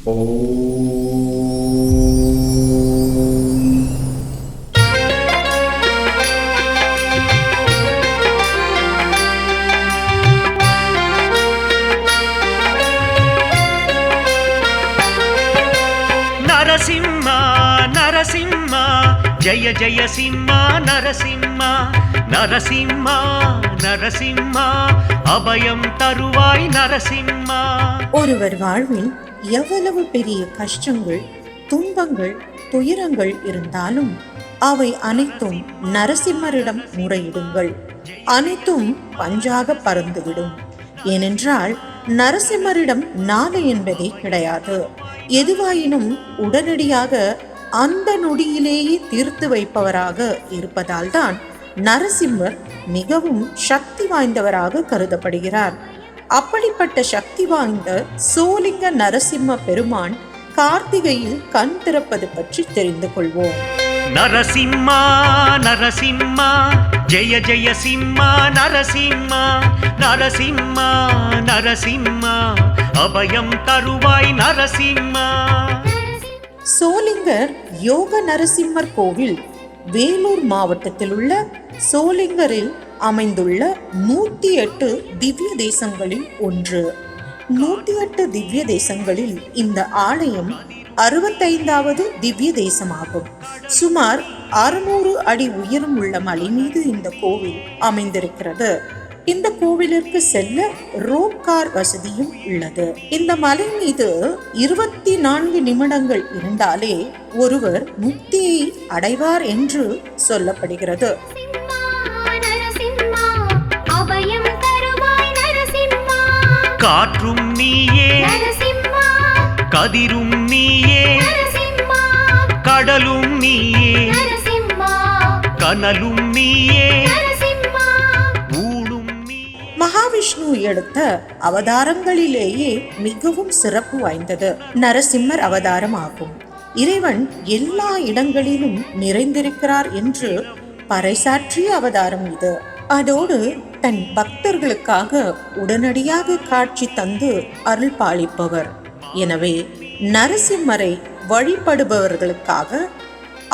నరసింహ నరసింహ జయ జయ సింహ నరసింహ నరసింహ నరసింహ அபயம் தருவாய் நரசிம்மா. ஒருவர் வாழ்வில் எவ்வளவு பெரிய கஷ்டங்கள், துன்பங்கள், துயரங்கள் இருந்தாலும் அவை அனைத்தும் நரசிம்மரிடம் முறையிடுங்கள். அனைத்தும் பஞ்சாக பறந்துவிடும். ஏனென்றால் நரசிம்மரிடம் நாளை என்பதே கிடையாது. எதுவாயினும் உடனடியாக அந்த நொடியிலேயே தீர்த்து வைப்பவராக இருப்பதால் தான் நரசிம்மர் மிகவும் சக்தி வாய்ந்தவராக கருதப்படுகிறார். அப்படிப்பட்ட சக்தி வாய்ந்த சோலிங்க நரசிம்ம பெருமான் கார்த்திகையில் கண் திறப்பது பற்றி தெரிந்து கொள்வோம். நரசிம்மா நரசிம்மா ஜெய ஜெய சிம்மா நரசிம்மா நரசிம்மா நரசிம்மா அபயம் தருவாய் நரசிம்மா. சோளிங்கர் யோக நரசிம்மர் கோவில் வேலூர் மாவட்டத்தில் உள்ள சோளிங்கரில் அமைந்துள்ள 108 திவ்ய தேசங்களில் ஒன்று. 108 திவ்ய தேசங்களில் இந்த ஆலயம் 65வது திவ்ய தேசமாகும். சுமார் 600 அடி உயரம் உள்ள மலை மீது இந்த கோவில் அமைந்திருக்கிறது. இந்த கோவிலிற்கு செல்ல ரோப் கார் வசதியும் உள்ளது. இந்த மலை மீது 24 நிமிடங்கள் இருந்தாலே ஒருவர் முக்தியை அடைவார் என்று சொல்லப்படுகிறது. காற்றும் நீயே, கதிரும் நீயே, கடலும் நீயே, கனலும் நீயே, மகாவிஷ்ணு எடுத்த அவதாரங்களிலேயே மிகவும் சிறப்பு வாய்ந்தது நரசிம்மர் அவதாரம் ஆகும். இறைவன் எல்லா இடங்களிலும் நிறைந்திருக்கிறார் என்று பறைசாற்றிய அவதாரம் இது. அதோடு தன் பக்தர்களுக்காக உடனடியாக காட்சி தந்து அருள் பாலிப்பவர். எனவே நரசிம்மரை வழிபடுபவர்களுக்காக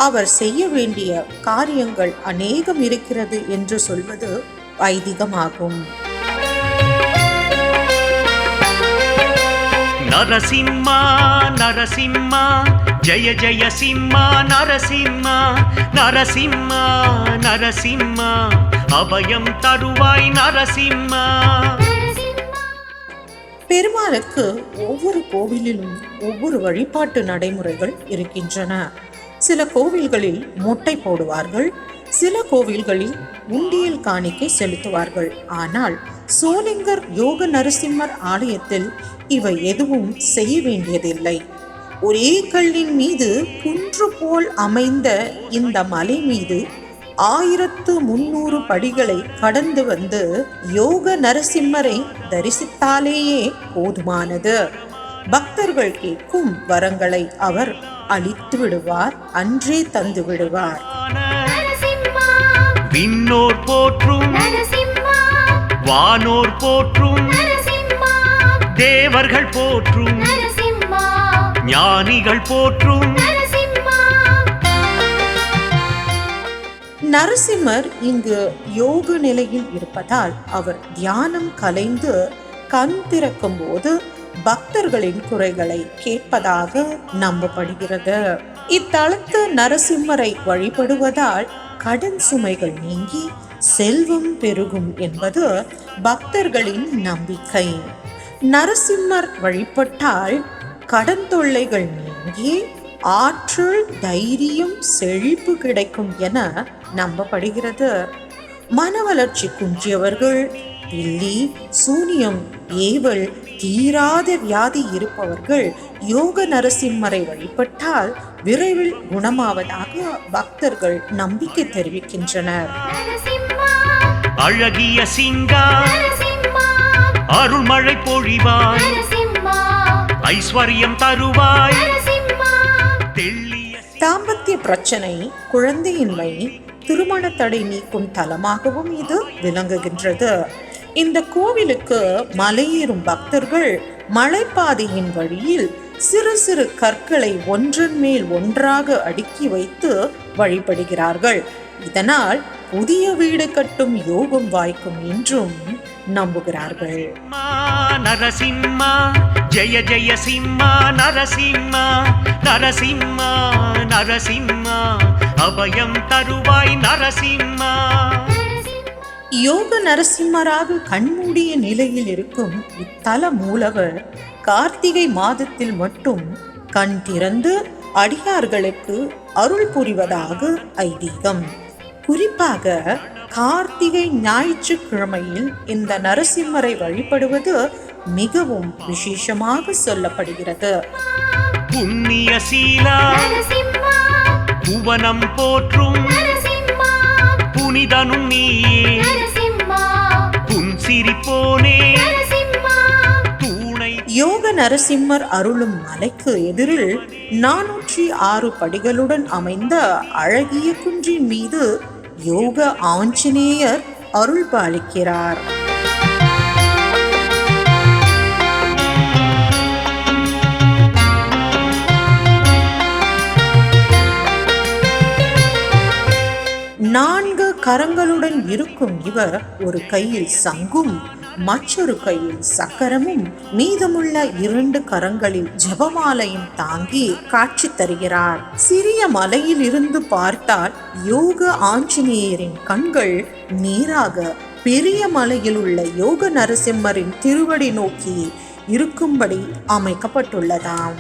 அவர் செய்ய வேண்டிய காரியங்கள் அநேகம் இருக்கிறது என்று சொல்வது ஐதீகமாகும். நரசிம்மா நரசிம்மா ஜெய ஜெய சிம்மா நரசிம்மா நரசிம்மா நரசிம்மா அபயம் தருவாய் நரசிம்மா. பெருமாளுக்கு ஒவ்வொரு கோவிலிலும் ஒவ்வொரு வழிபாட்டு நடைமுறைகள் இருக்கின்றன. சில கோவில்களில் மொட்டை போடுவார்கள், சில கோவில்களில் உண்டியல் காணிக்கை செலுத்துவார்கள். ஆனால் சோளிங்கர் யோக நரசிம்மர் ஆலயத்தில் இவை எதுவும் செய்ய வேண்டியதில்லை. ஒரே கல்லின் மீது குன்று போல் அமைந்த இந்த மலை மீது 1300 படிகளை கடந்து வந்து யோக நரசிம்மரை தரிசித்தாலேயே போதுமானது. பக்தர்கள் கேட்கும் வரங்களை அவர் அளித்து விடுவார், அன்றே தந்து விடுவார். விண்ணோர் போற்றும், வானோர் போற்றும், தேவர்கள் போற்றும், ஞானிகள் போற்றும். நரசிம்மர் இங்கு யோக நிலையில் இருப்பதால் அவர் தியானம் கலைந்து கண் திறக்கும் போது பக்தர்களின் குறைகளை கேட்பதாக நம்பப்படுகிறது. இத்தலத்து நரசிம்மரை வழிபடுவதால் கடன் சுமைகள் நீங்கி செல்வம் பெருகும் என்பது பக்தர்களின் நம்பிக்கை. நரசிம்மர் வழிபட்டால் கடன் தொல்லைகள் நீங்கி ஆற்றல், தைரியம், செழிப்பு கிடைக்கும் என நம்பப்படுகிறது. மன வளர்ச்சி குன்றியவர்கள், பில்லி, சூனியம், ஏவல், தீராத வியாதி இருப்பவர்கள் யோக நரசிம்மரை வழிபட்டால் விரைவில் குணமாவதாக பக்தர்கள் நம்பிக்கை தெரிவிக்கின்றனர். அழகிய சிங்கா அருள்மழை பொழிவாய், ஐஸ்வர்யம் தருவாய். தாம்பத்திய பிரச்சனை, குழந்தையின்மை, திருமண தடை நீக்கும் தலமாகவும் இது விளங்குகின்றது. இந்த கோவிலுக்கு மலையேறும் பக்தர்கள் மலைப்பாதையின் வழியில் சிறு சிறு கற்களை ஒன்றன் மேல் ஒன்றாக அடுக்கி வைத்து வழிபடுகிறார்கள். இதனால் புதிய வீடு கட்டும் யோகம் வாய்க்கும் என்றும் நம்புகிறார்கள். நரசிம்மா ஜெய ஜெய சிம்மா நரசிம்மா நரசிம்மா நரசிம்மா அபயம் தருவாய் நரசிம்மா. யோக நரசிம்மராக கண்மூடிய நிலையில் இருக்கும் இத்தல மூலவர் கார்த்திகை மாதத்தில் மட்டும் கண் திறந்து அடியார்களுக்கு அருள் புரிவதாக ஐதீகம். குறிப்பாக கார்த்திகை ஞாயிற்றுக்கிழமையில் இந்த நரசிம்மரை வழிபடுவது மிகவும் விசேஷமாக சொல்லப்படுகிறது. புண்ணிய சீலா புவனம் போற்றும் புனிதனும் நீயே புன்சிரிப்போனே தூணை. யோக நரசிம்மர் அருளும் மலைக்கு எதிரில் 406 படிகளுடன் அமைந்த அழகிய குன்றின் மீது யோக ஆஞ்சநேயர் அருள் பாலிக்கிறார். நான்கு கரங்களுடன் இருக்கும் இவர் ஒரு கையில் சங்கும் மற்றொரு கையில் சக்கரமும் மீதமுள்ள 2 கரங்களில் ஜபமாலையும் தாங்கி காட்சி தருகிறார். சிறிய மலையில் இருந்து பார்த்தால் யோக ஆஞ்சநேயரின் கண்கள் நேராக பெரிய மலையில் உள்ள யோக நரசிம்மரின் திருவடி நோக்கி இருக்கும்படி அமைக்கப்பட்டுள்ளதாம்.